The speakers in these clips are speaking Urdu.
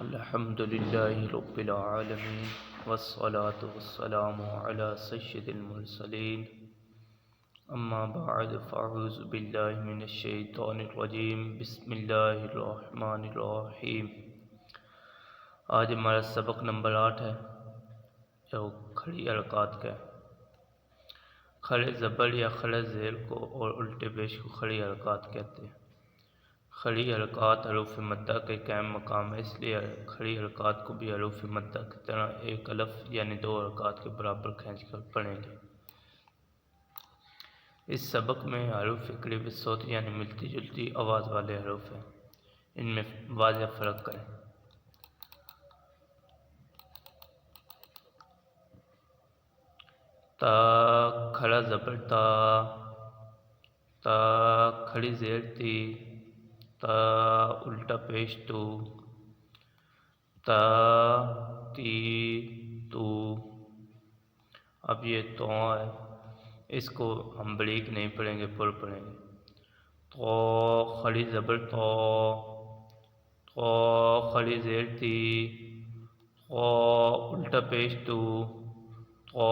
الحمد لله رب العالمين والصلاة والسلام على سيد المرسلين أما بعد فأعوذ بالله من الشيطان الرجيم بسم الله الرحمن الرحيم۔ آج ہمارا سبق نمبر 8 ہے جو کھڑی حرکات کا ہے۔ کھڑے زبر یا کھڑے زیر کو اور الٹے پیش کو کھڑی حرکات کہتے ہیں۔ کھڑی حرکات حروف مدہ کے قائم مقام ہے، اس لیے کھڑی حرکات کو بھی حروف مدہ کی طرح ایک الف یعنی 2 حرکات کے برابر کھینچ کر پڑھیں گے۔ اس سبق میں حروف قریبی صوت یعنی ملتی جلتی آواز والے حروف ہیں، ان میں واضح فرق کریں۔ تا کھڑا زبر تا، تا کھڑی زیر تی، تا الٹا پیش تو، تا تی تو۔ اب یہ تو ہے، اس کو ہم بریک نہیں پڑھیں گے، پر پڑھیں گے۔ تو کھڑی زبر تو، تو کھڑی زیر تی، تو الٹا پیش تو، تو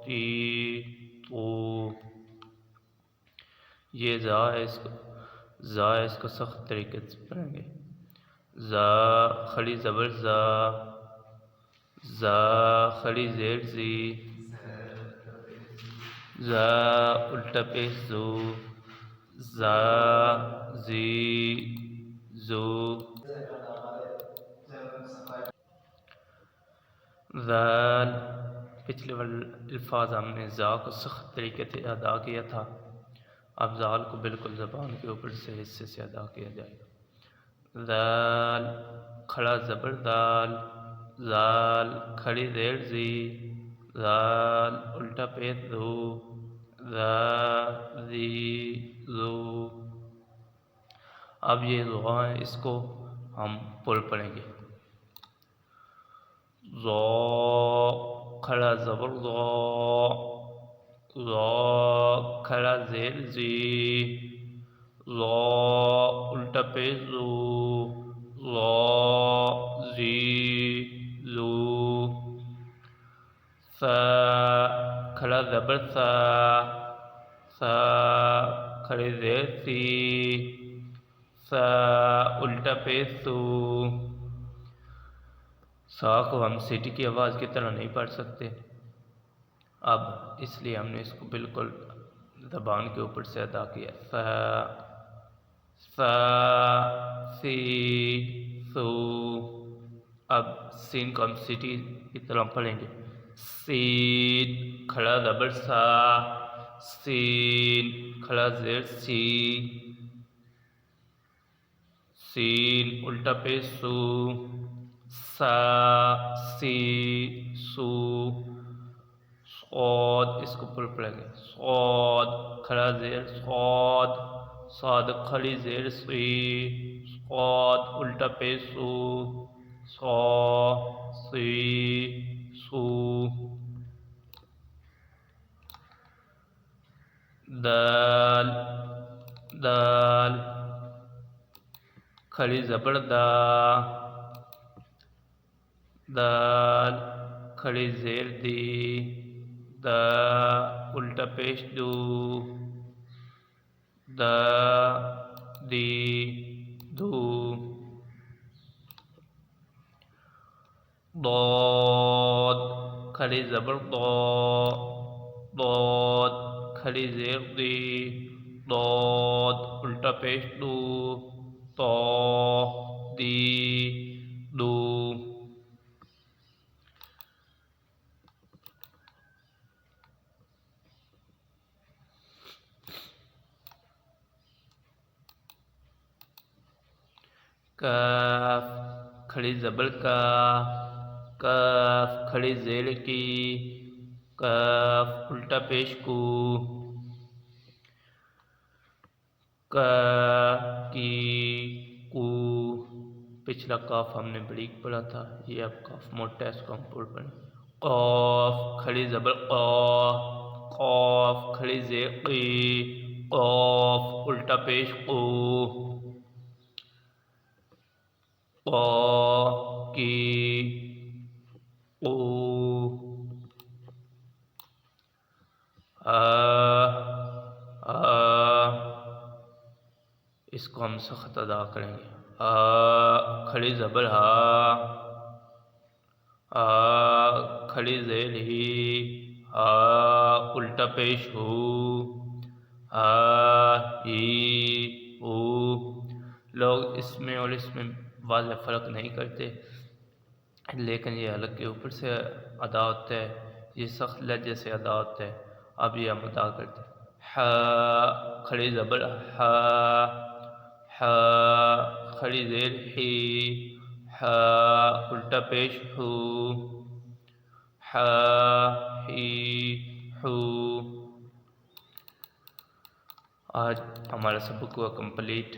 تی تو۔ یہ زا ہے، اس کو سخت طریقے سے پڑھیں گے۔ زا کھڑی زبر زا، زا کھڑی زیر زی، زا الٹا پیش زو، زا زی زو۔ ذال پچھلے الفاظ ہم نے زا کو سخت طریقے سے ادا کیا تھا، اب ذال کو بالکل زبان کے اوپر سے حصے سے ادا کیا جائے گا۔ ذال کھڑا زبر دال، ذال کھڑی زیر زی، ذال الٹا پیش زو، ذا زی زو۔ اب یہ زو ہے، اس کو ہم پر پڑھیں گے۔ زو کھڑا زبر زو، زو کھڑا زیر زی، زو الٹا پیش زو، زو زی زو۔ سا کھڑا زبر سا، سا کھڑی زیر سی، سا الٹا پیش سو۔ سا کو ہم سیٹی کی آواز کی طرح نہیں پڑھ سکتے، اب اس لیے ہم نے اس کو بالکل زبان کے اوپر سے ادا کیا۔ سا، سا سی سو۔ اب سین کو ہم سیٹی کی طرح پڑھیں گے۔ سین کھڑا زبر سا، سین کھڑا زیر سی، سین الٹا پیش سو، سا سی سو۔ صاد اس کو پر پڑھیں گے۔ صاد کھڑا زیر صاد، صاد کھڑی زیر سی، صاد الٹا پیش سو، صا سی سو۔ دال، دال کھڑی زبر دا، دال کھڑی زیر دی، دا الٹا پیش دو، دا دی دو۔ ضاد کھڑی زبر دو، ضاد کھڑی زیر دی، ضاد الٹا پیش دو، تو دی دو۔ کاف کھڑی زبر کا، کاف کھڑی زیر کی، کاف الٹا پیش کو، کا کی کو۔ پچھلا کاف ہم نے بریک پڑھا تھا، یہ اب کاف موٹا ہے، اس کو ہم پر پڑھیں۔ قاف کھڑی زبر قا، قاف کھڑی زیر قی، قاف الٹا پیش قو، قا قو آ آ اس کو ہم سخت ادا کریں گے. کھڑی زبر ہا، کھڑی زیر ہی، الٹا پیش ہو، ہی او. لوگ اس میں اور اس میں واضح فرق نہیں کرتے، لیکن یہ حلق کے اوپر سے ادا ہوتا ہے، یہ سخت لہجے سے ادا ہوتا ہے. اب یہ ہم ادا کرتے ہیں. کھڑی زبر ہا، کھڑی زیر ہی، الٹا پیش ہو، ہی ہو. آج ہمارا سبق ہوا کمپلیٹ.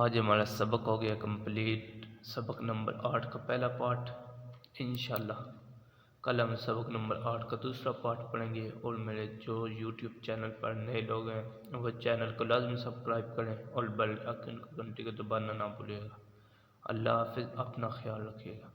آج ہمارا سبق ہو گیا کمپلیٹ، سبق نمبر 8 کا پہلا پارٹ. انشاءاللہ کل ہم سبق نمبر 8 کا دوسرا پارٹ پڑھیں گے. اور میرے جو یوٹیوب چینل پر نئے لوگ ہیں وہ چینل کو لازمی سبسکرائب کریں اور بیل آئکن کو گھنٹی کو دبانا نہ بھولیے گا. اللہ حافظ، اپنا خیال رکھیے گا.